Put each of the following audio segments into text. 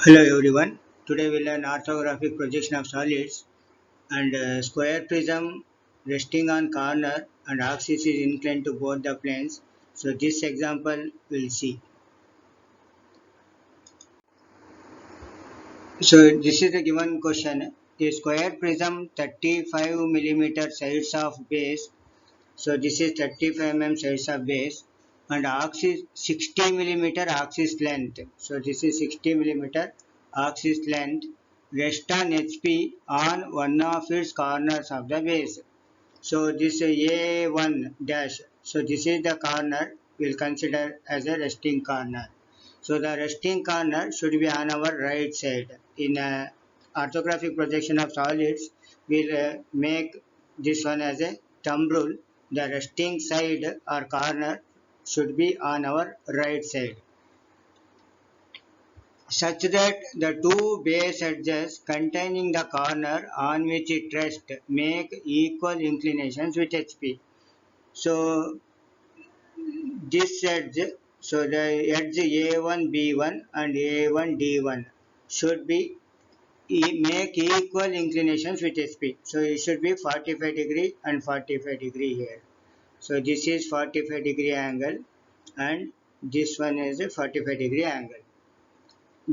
Hello everyone. Today we learn orthographic projection of solids and square prism resting on corner and axis is inclined to both the planes. So this example we'll see. So this is the given question. A square prism 35 millimeter sides of base. So this is 35 sides of base and axis 60 millimeter axis length. So this is 60 millimeter axis length. Rest on HP on one of its corners of the base. So this A1 dash. So this is the corner we'll consider as a resting corner. So the resting corner should be on our right side. In orthographic projection of solids, we'll make this one as a thumb rule. The resting side or corner should be on our right side, such that the two base edges containing the corner on which it rests make equal inclinations with HP. So this edge, so the edge A1 B1 and A1 D1 should be make equal inclinations with SP. So it should be 45 degree and 45 degree here. So this is 45 degree angle and this one is a 45 degree angle.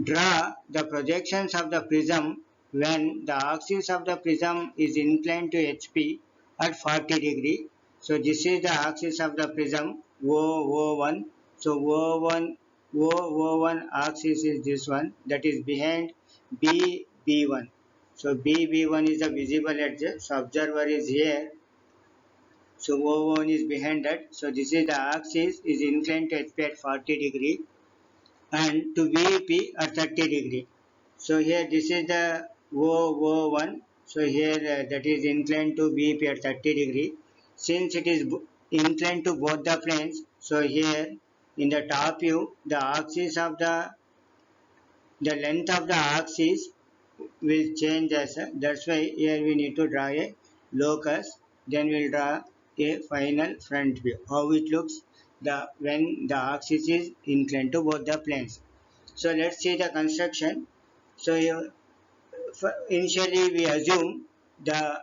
Draw the projections of the prism when the axis of the prism is inclined to HP at 40 degree. So this is the axis of the prism OO1. So OO1 axis is this one, that is behind BB1. So BB1 is the visible edge. So observer is here. So OO1 is behind that. So this is the axis is inclined to HP at 40 degree and to VP at 30 degree. So here this is the OO1. So here that is inclined to VP at 30 degree. Since it is inclined to both the planes, so here in the top view, the axis of the length of the axis will change as that's why here we need to draw a locus. Then we'll draw a final front view. How it looks the when the axis is inclined to both the planes. So let's see the construction. So initially we assume the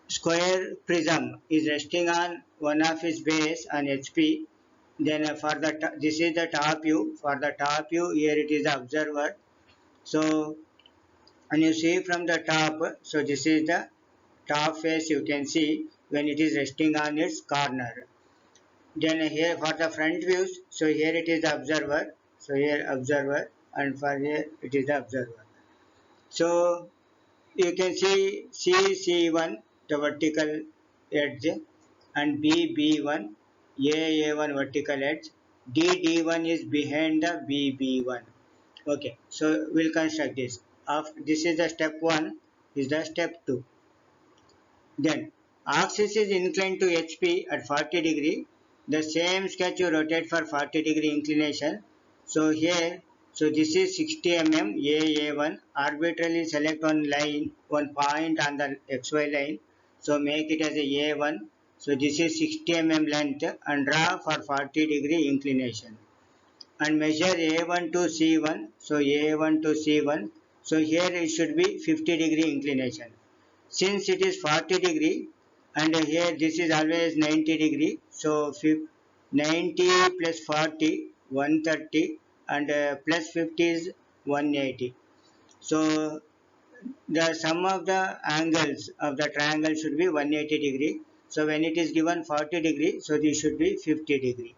square prism is resting on one of its base on HP. Then for the this is the top view. For the top view here it is the observer. So and you see from the top. So this is the top face you can see when it is resting on its corner. Then here for the front views. So here it is the observer. So here observer and for here it is the observer. So you can see C1 the vertical edge and B1 A1 vertical edge, D1 is behind the BB1. Okay, so we'll construct this. After this is the step 1, is the step 2. Then axis is inclined to HP at 40 degree. The same sketch you rotate for 40 degree inclination. So here, so this is 60 AA1. Arbitrarily select one line, one point on the XY line. So make it as a A1. So this is 60 length and draw for 40 degree inclination. And measure A1 to C1. So A1 to C1. So here it should be 50 degree inclination. Since it is 40 degree and here this is always 90 degree, so 90 plus 40 130 and plus 50 is 180. So the sum of the angles of the triangle should be 180 degree. So when it is given 40 degree, so this should be 50 degree.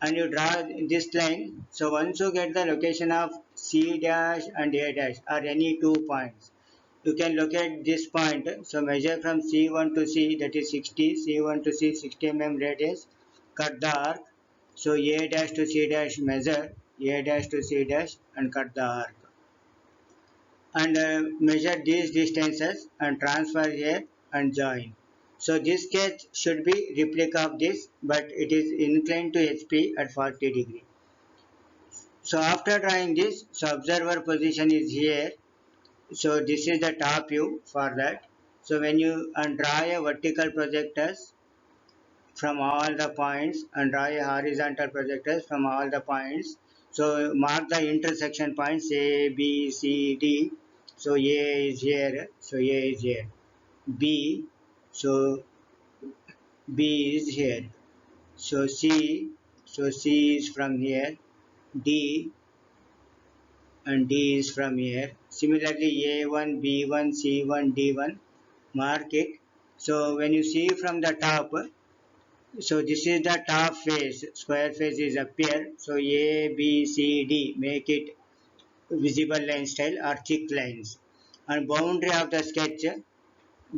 And you draw this line. So once you get the location of C dash and A dash or any 2 points, you can locate this point. So measure from C1 to C, that is 60, C1 to C 60 radius, cut the arc. So A dash to C dash measure, A dash to C dash and cut the arc. And measure these distances and transfer here and join. So this sketch should be replica of this, but it is inclined to HP at 40 degree. So after drawing this, so observer position is here. So this is the top view for that. So when you draw a vertical projectors from all the points and draw a horizontal projectors from all the points. So mark the intersection points A, B, C, D. So A is here. So A is here. B. So B is here. So C. So C is from here. D and D is from here. Similarly, A1, B1, C1, D1. Mark it. So when you see from the top, so this is the top face. Square face is up here. So A, B, C, D. Make it visible line style or thick lines. And boundary of the sketch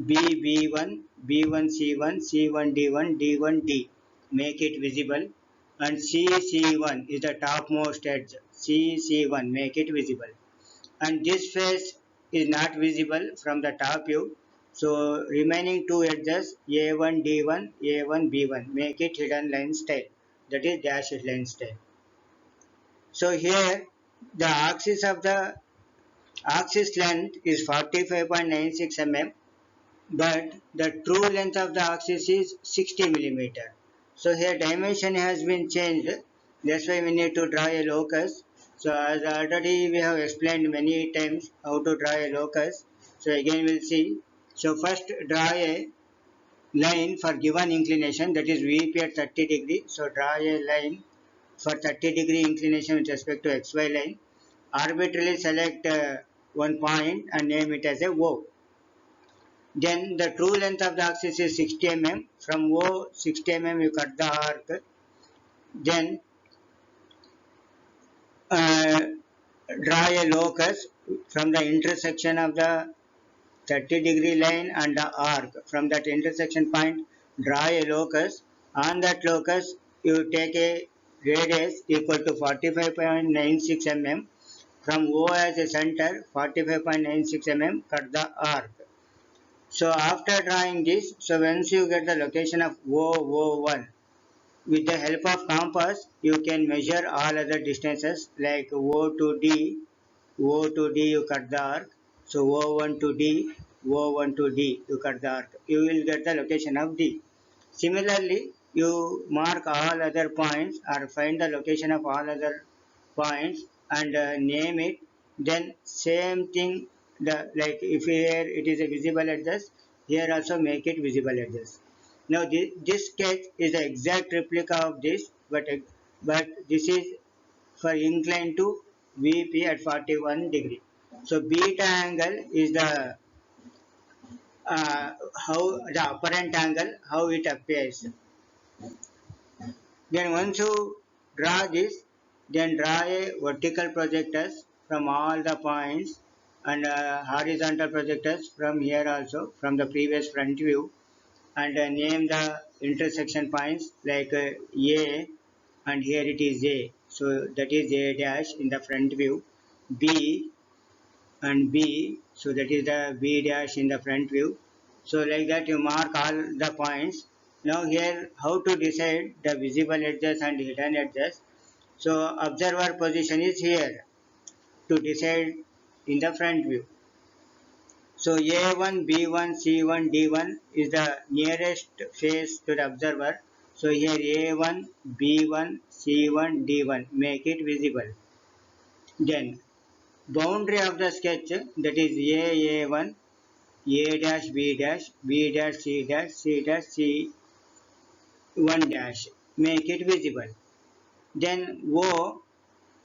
B B1, B1 C1, C1 D1, D1 D. Make it visible. And C C1 is the topmost edge. C C1 make it visible. And this face is not visible from the top view. So remaining two edges A1 D1, A1 B1 make it hidden line style. That is dashed line style. So here the axis length is 45.96 mm, but the true length of the axis is 60 millimeter. So here dimension has been changed. That's why we need to draw a locus. So as already we have explained many times how to draw a locus. So again we'll see. So first draw a line for given inclination, that is VP at 30 degree. So draw a line for 30-degree inclination with respect to XY line. Arbitrarily select one point and name it as a O. Then the true length of the axis is 60 mm. From O 60 mm you cut the arc. Then uh, draw a locus from the intersection of the 30-degree line and the arc. From that intersection point, draw a locus. On that locus, you take a radius equal to 45.96 mm. From O as a center, 45.96 mm, cut the arc. So after drawing this, so once you get the location of O1, with the help of compass, you can measure all other distances like O to D. O to D you cut the arc. So O1 to D, O1 to D you cut the arc. You will get the location of D. Similarly, you mark all other points or find the location of all other points and name it. Then same thing, like if here it is a visible edges, here also make it visible edges. Now this sketch is the exact replica of this, but this is for incline to VP at 41 degree. So beta angle is the how the apparent angle, how it appears. Then once you draw this, then draw a vertical projectors from all the points and horizontal projectors from here also, from the previous front view, and name the intersection points like A, and here it is A. So that is A dash in the front view, B and B, so that is the B dash in the front view. So like that you mark all the points. Now here how to decide the visible edges and hidden edges. So observer position is here to decide in the front view. So A1, B1, C1, D1 is the nearest face to the observer. So here A1, B1, C1, D1 make it visible. Then boundary of the sketch, that is A1, A dash, B dash, B dash, C dash, C dash, C1 dash make it visible. Then O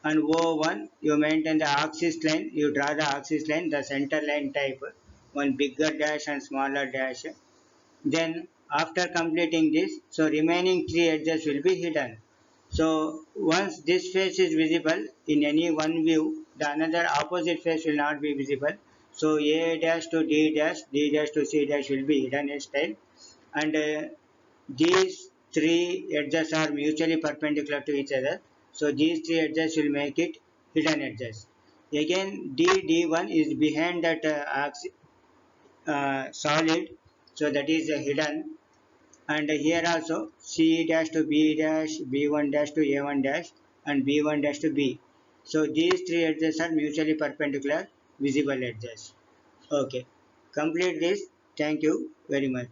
and O1 you maintain the axis line, you draw the axis line, the center line type, one bigger dash and smaller dash. Then after completing this, so remaining three edges will be hidden. So once this face is visible in any one view, the another opposite face will not be visible. So A dash to D dash, D dash to C dash will be hidden hairstyle, and these three edges are mutually perpendicular to each other. So these three edges will make it hidden edges. Again D1 is behind that solid, so that is hidden. And here also C dash to B dash, B1 dash to A1 dash, and B1 dash to B. So these three edges are mutually perpendicular visible edges. Okay, complete this. Thank you very much.